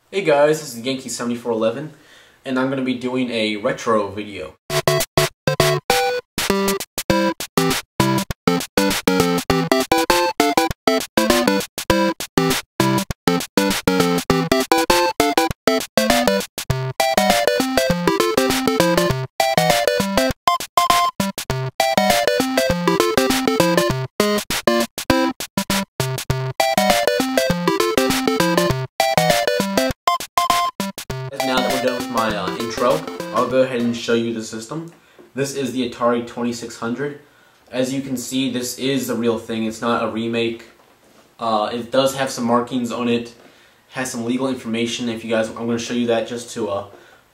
Hey guys, this is Yankee7411, and I'm going to be doing a retro video. Now that we're done with my intro, I'll go ahead and show you the system. This is the Atari 2600. As you can see, this is the real thing. It's not a remake. It does have some markings on it. Has some legal information. If you guys, I'm going to show you that just to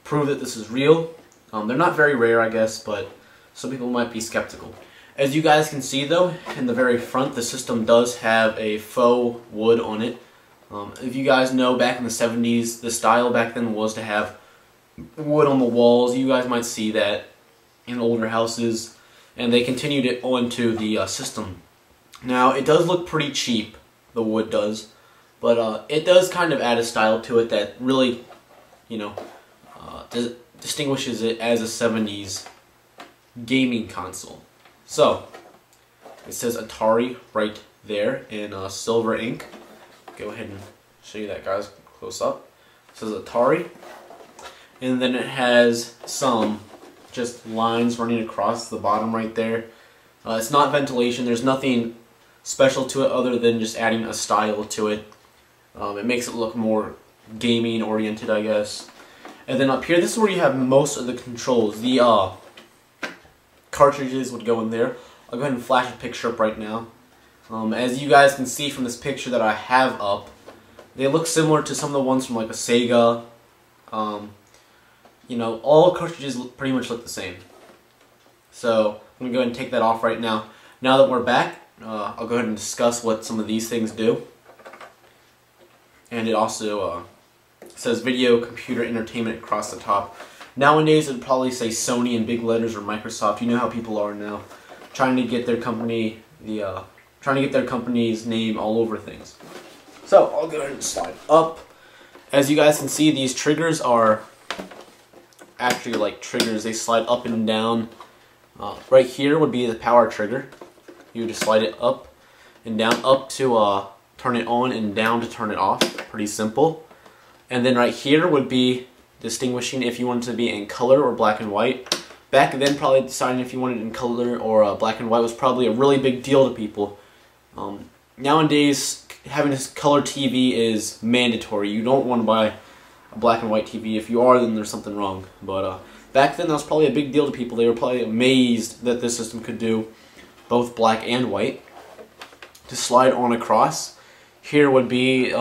prove that this is real. They're not very rare, I guess, but some people might be skeptical. As you guys can see, though, in the very front, the system does have a faux wood on it. If you guys know, back in the 70s, the style back then was to have wood on the walls. You guys might see that in older houses, and they continued it onto the system. Now, it does look pretty cheap, the wood does, but it does kind of add a style to it that really, you know, distinguishes it as a 70s gaming console. So, it says Atari right there in silver ink. Go ahead and show you that, guys, close up. It says Atari, and then it has some just lines running across the bottom right there. It's not ventilation. There's nothing special to it other than just adding a style to it. It makes it look more gaming oriented, I guess. And then up here, this is where you have most of the controls. The cartridges would go in there. I'll go ahead and flash a picture up right now. As you guys can see from this picture that I have up, they look similar to some of the ones from like a Sega. You know, all cartridges pretty much look the same. So I'm going to go ahead and take that off right now. Now that we're back, I'll go ahead and discuss what some of these things do. And it also says video, computer, entertainment across the top. Nowadays it would probably say Sony in big letters or Microsoft. You know how people are now, trying to get their company, trying to get their company's name all over things. So I'll go ahead and slide up. As you guys can see, these triggers are actually like triggers. They slide up and down. Right here would be the power trigger. You would just slide it up and down, up to turn it on and down to turn it off. Pretty simple. And then right here would be distinguishing if you wanted to be in color or black and white. Back then, probably deciding if you wanted it in color or black and white was probably a really big deal to people. Nowadays, having a color TV is mandatory. You don't want to buy a black and white TV. If you are, then there's something wrong. But back then, that was probably a big deal to people. They were probably amazed that this system could do both black and white. To slide on across, here would be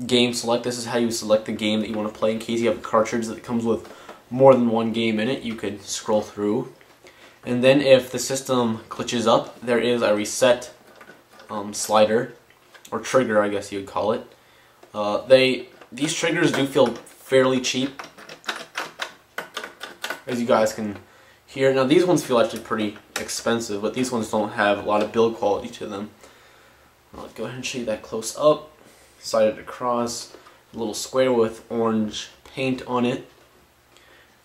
game select. This is how you select the game that you want to play in case you have a cartridge that comes with more than one game in it. You could scroll through. And then if the system glitches up, there is a reset slider, or trigger, I guess you would call it. These triggers do feel fairly cheap, as you guys can hear. Now these ones feel actually pretty expensive, but these ones don't have a lot of build quality to them. I'll go ahead and show you that close up. Slide it across, a little square with orange paint on it.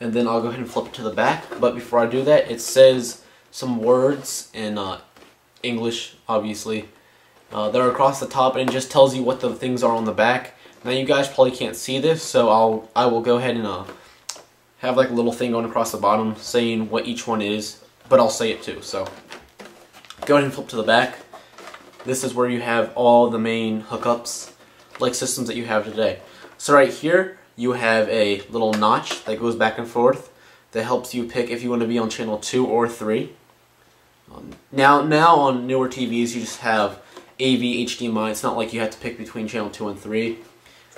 And then I'll go ahead and flip it to the back. But before I do that, it says some words in English, obviously. They're across the top, and it just tells you what the things are on the back. Now you guys probably can't see this, so I will go ahead and have like a little thing going across the bottom saying what each one is, but I'll say it too. So go ahead and flip to the back. This is where you have all the main hookups, like systems that you have today. So right here, you have a little notch that goes back and forth that helps you pick if you want to be on channel 2 or 3. Now on newer TVs, you just have AV, HDMI. It's not like you have to pick between channel 2 and 3.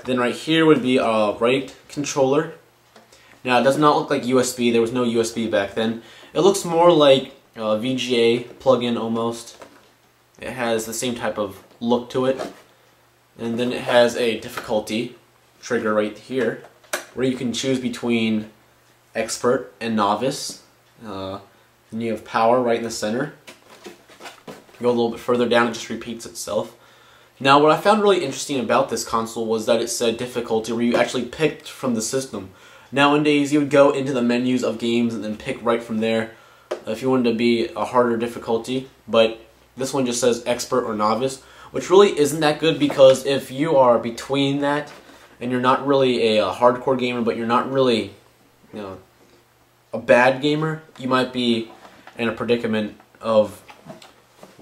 Then right here would be a right controller. Now it does not look like USB. There was no USB back then. It looks more like a VGA plug-in almost. It has the same type of look to it. And then it has a difficulty trigger right here, where you can choose between expert and novice. Then you have power right in the center. Go a little bit further down, it just repeats itself. Now, what I found really interesting about this console was that it said difficulty, where you actually picked from the system. Nowadays, you would go into the menus of games and then pick right from there if you wanted to be a harder difficulty, but this one just says expert or novice, which really isn't that good, because if you are between that and you're not really a hardcore gamer, but you're not really, you know, a bad gamer, you might be in a predicament of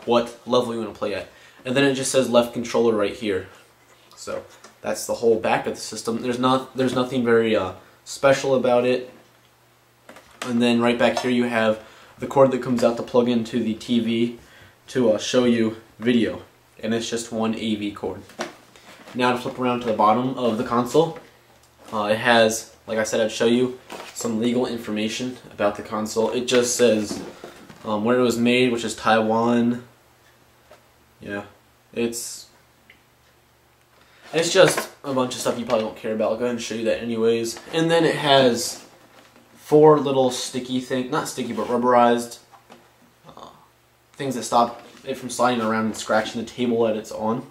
what level you want to play at. And then it just says left controller right here. So that's the whole back of the system. There's nothing very special about it. And then right back here you have the cord that comes out to plug into the TV to show you video, and it's just one AV cord. Now to flip around to the bottom of the console, it has, like I said, I'd show you some legal information about the console. It just says where it was made, which is Taiwan. Yeah, it's just a bunch of stuff you probably don't care about. I'll go ahead and show you that anyways. And then it has 4 little sticky things, not sticky, but rubberized things that stop it from sliding around and scratching the table that it's on.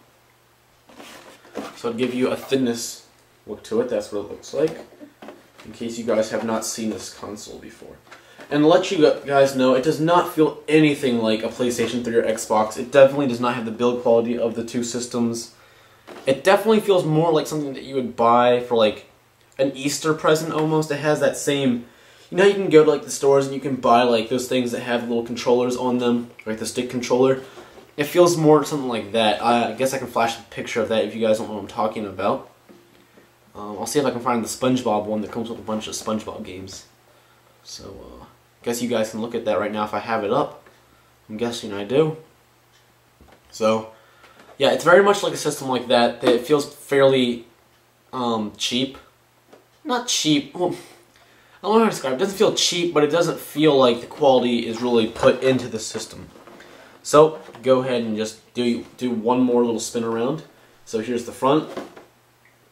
So it'll give you a thinness look to it. That's what it looks like, in case you guys have not seen this console before. And to let you guys know, it does not feel anything like a PlayStation 3 or Xbox. It definitely does not have the build quality of the two systems. It definitely feels more like something that you would buy for like an Easter present almost. It has that same, you know, you can go to like the stores and you can buy like those things that have little controllers on them, like the stick controller. It feels more something like that. I guess I can flash a picture of that if you guys don't know what I'm talking about. I'll see if I can find the SpongeBob one that comes with a bunch of SpongeBob games. So, I guess you guys can look at that right now if I have it up. I'm guessing I do. So, yeah, it's very much like a system like that. It feels fairly cheap. Not cheap. Well, I don't know how to describe it. It doesn't feel cheap, but it doesn't feel like the quality is really put into the system. So, go ahead and just do one more little spin around. So here's the front,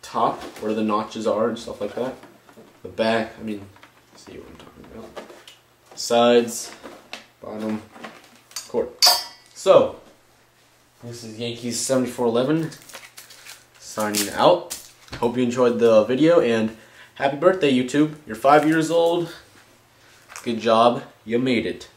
top, where the notches are and stuff like that. The back, I mean, see what I'm talking about. Sides, bottom, cord. So, this is Yankee7411 signing out. Hope you enjoyed the video, and happy birthday, YouTube. You're 5 years old. Good job. You made it.